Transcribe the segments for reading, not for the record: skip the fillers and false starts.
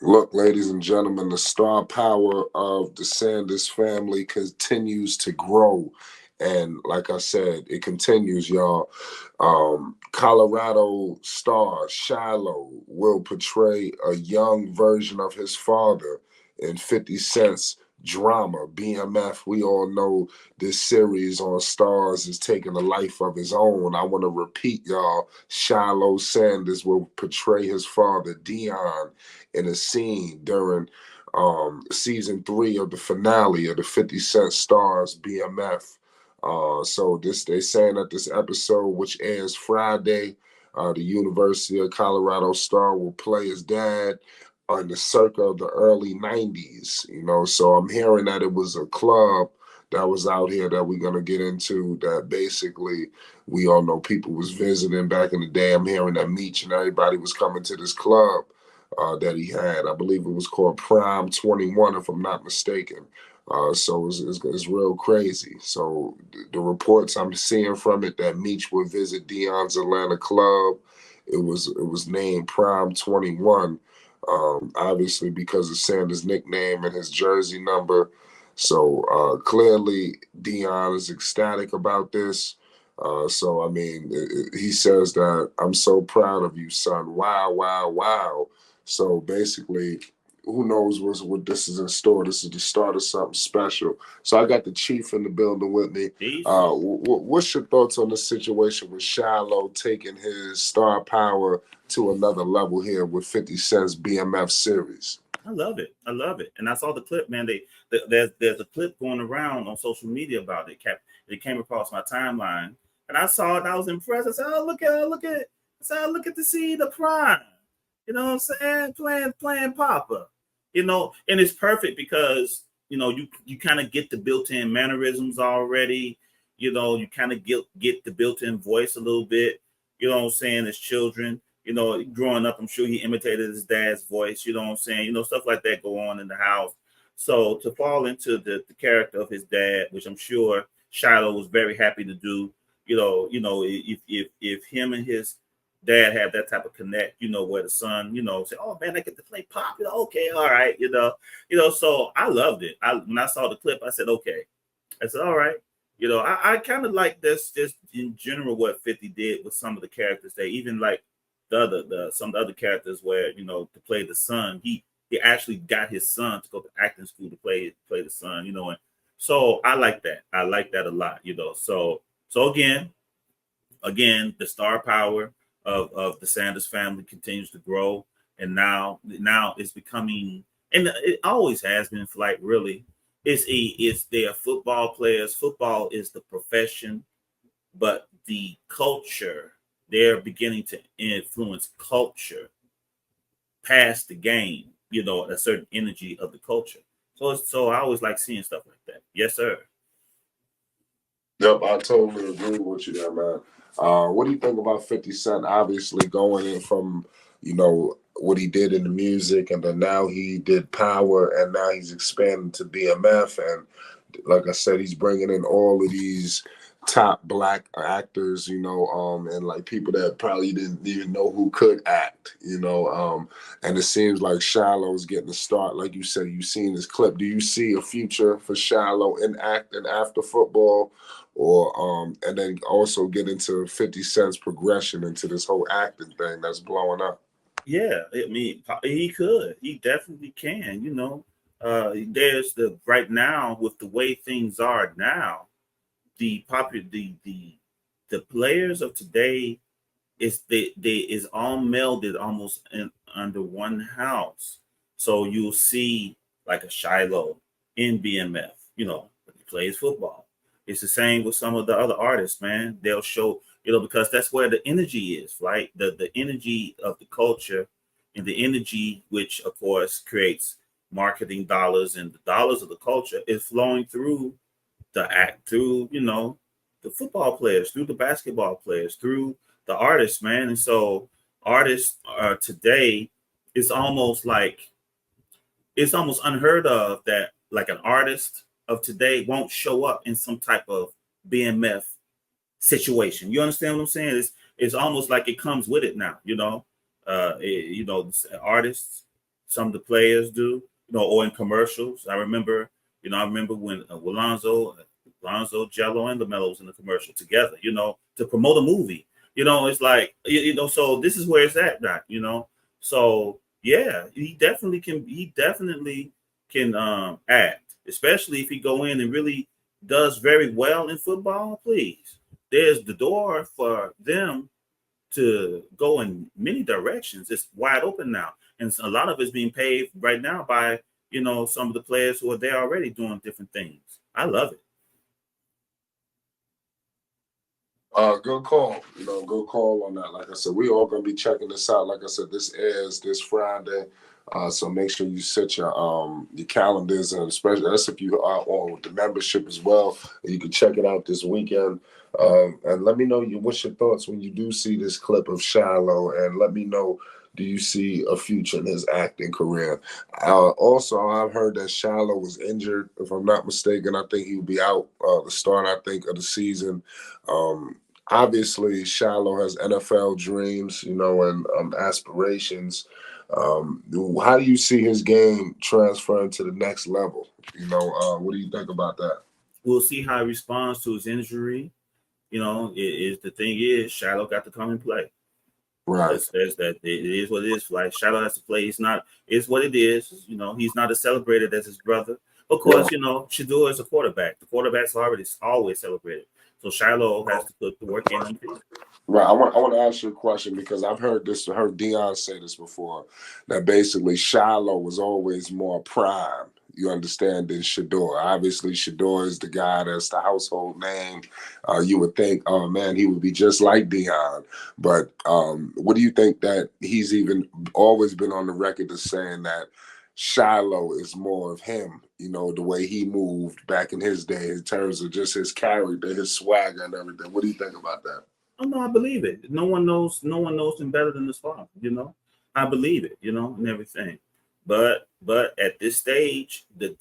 Look, ladies and gentlemen, the star power of the Sanders family continues to grow. And like I said, it continues, y'all. Colorado star Shiloh will portray a young version of his father in 50 Cent's drama, BMF. We all know this series on Starz is taking a life of his own. I want to repeat, y'all. Shiloh Sanders will portray his father, Deion, in a scene during season 3 of the finale of the 50 Cent Stars BMF. So this they saying that this episode, which airs Friday, the University of Colorado star will play his dad in the circa of the early 90s. So I'm hearing that it was a club that was out here that we're gonna get into that basically we all know people was visiting back in the day. I'm hearing that Meech and everybody was coming to this club that he had. I believe it was called Prime 21, if I'm not mistaken. So it's real crazy. So the reports I'm seeing from it that Meech would visit Deion's Atlanta club. It was named Prime 21, obviously because of Sanders' nickname and his jersey number. So clearly Deion is ecstatic about this. So I mean, he says that I'm so proud of you, son. Wow, wow, wow. So basically, who knows what this is in store? This is the start of something special. So I got the chief in the building with me. Peace. What's your thoughts on the situation with Shiloh taking his star power to another level here with 50 Cent's BMF series? I love it. I love it. And I saw the clip, man. There's a clip going around on social media about it. It came across my timeline, and I saw it. And I was impressed. I said, "Oh, look at." I said, "Oh, look at the see the prime." You know what I'm saying? Playing Papa. And it's perfect because you kind of get the built-in mannerisms already. You kind of get the built-in voice a little bit. You know what I'm saying? As children, growing up, I'm sure he imitated his dad's voice. You know what I'm saying? Stuff like that go on in the house. So to fall into the character of his dad, which I'm sure Shiloh was very happy to do. If him and his dad have that type of connect, where the son, say, "Oh man, I get to play pop." Okay, all right, So I loved it. When I saw the clip, I said, okay. I said, all right. I kind of like this just in general what 50 did with some of the characters. They even like some of the other characters where to play the son, he actually got his son to go to acting school to play the son, and so I like that. I like that a lot, So again, the star power of the Sanders family continues to grow, and now it's becoming, and it always has been, like, really, they are football players. Football is the profession, but the culture, they're beginning to influence culture past the game. A certain energy of the culture. So I always like seeing stuff like that. Yes, sir. Yep, I totally agree with you there, man. What do you think about 50 Cent obviously going in from, what he did in the music, and then now he did Power, and now he's expanding to BMF, and like I said, he's bringing in all of these top black actors, and like people that probably didn't even know who could act, and it seems like Shiloh's getting a start. Like you said, you've seen this clip. Do you see a future for Shiloh in acting after football? Or and then also get into 50 Cent's progression into this whole acting thing that's blowing up. Yeah, I mean, he could. He definitely can. There's the right now with the way things are now. The popular the players of today they is all melded almost under one house. So you'll see like a Shiloh in BMF. He plays football. It's the same with some of the other artists, man. They'll show, because that's where the energy is, right? The energy of the culture, and the energy which of course creates marketing dollars, and the dollars of the culture is flowing through the act, through the football players, through the basketball players, through the artists, man. And so artists today, it's almost like it's almost unheard of that like an artist of today won't show up in some type of BMF situation. You understand what I'm saying? It's almost like it comes with it now. Artists some of the players do, or in commercials. I remember when Lonzo, Jello, and LaMelo was in the commercial together, to promote a movie. It's like, so this is where it's at now, So yeah, he definitely can act, especially if he go in and really does very well in football. Please, there's the door for them to go in many directions. It's wide open now, and a lot of it's being paved right now by some of the players who are there already doing different things. I love it. Good call. Good call on that. Like I said, we all gonna be checking this out. Like I said, this airs this Friday. So make sure you set your calendars, and especially that's if you are on with the membership as well. You can check it out this weekend. And let me know what's your thoughts when you do see this clip of Shiloh, and let me know, do you see a future in his acting career? Also, I've heard that Shiloh was injured, if I'm not mistaken. I think he'll be out the start, I think, of the season. Obviously, Shiloh has NFL dreams, and aspirations. How do you see his game transferring to the next level? What do you think about that? We'll see how he responds to his injury. The thing is, Shiloh got to come and play. Right. There's that. It is what it is. Like, Shiloh has to play. It's what it is. He's not as celebrated as his brother. Of course, Shador is a quarterback. The quarterbacks are always celebrated. So Shiloh has to put the work in on the field. Right. I want to ask you a question, because I've heard Deion say this before, that basically Shiloh was always more prime, you understand, than Shador. Obviously, Shador is the guy that's the household name. You would think, oh man, he would be just like Deion. But what do you think that he's even always been on the record as saying that Shiloh is more of him, the way he moved back in his day in terms of just his character, his swagger and everything. What do you think about that? Oh no, I believe it. No one knows him better than his father, I believe it, and everything. But at this stage, the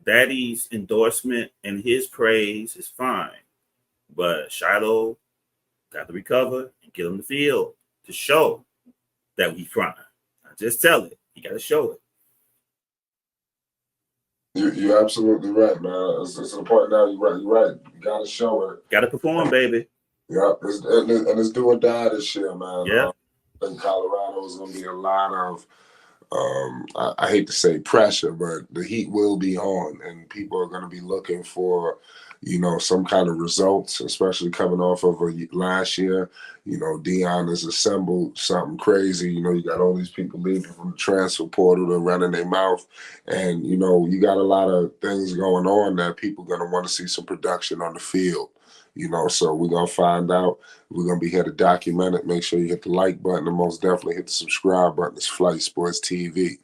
Daddy's endorsement and his praise is fine. But Shiloh got to recover and get on the field to show that we fine. I just tell it. You got to show it. You're absolutely right, man. It's the point now. You're right. You got to show it. Got to perform, baby. Yeah, and it's do or die this year, man. Yeah. I think Colorado is going to be a lot of, I hate to say pressure, but the heat will be on, and people are going to be looking for, some kind of results, especially coming off of last year. Deion has assembled something crazy. You got all these people leaving from the transfer portal to running their mouth, and you got a lot of things going on that people are going to want to see some production on the field. So we're going to find out. We're going to be here to document it. Make sure you hit the like button, and most definitely hit the subscribe button. It's Flight Sports TV.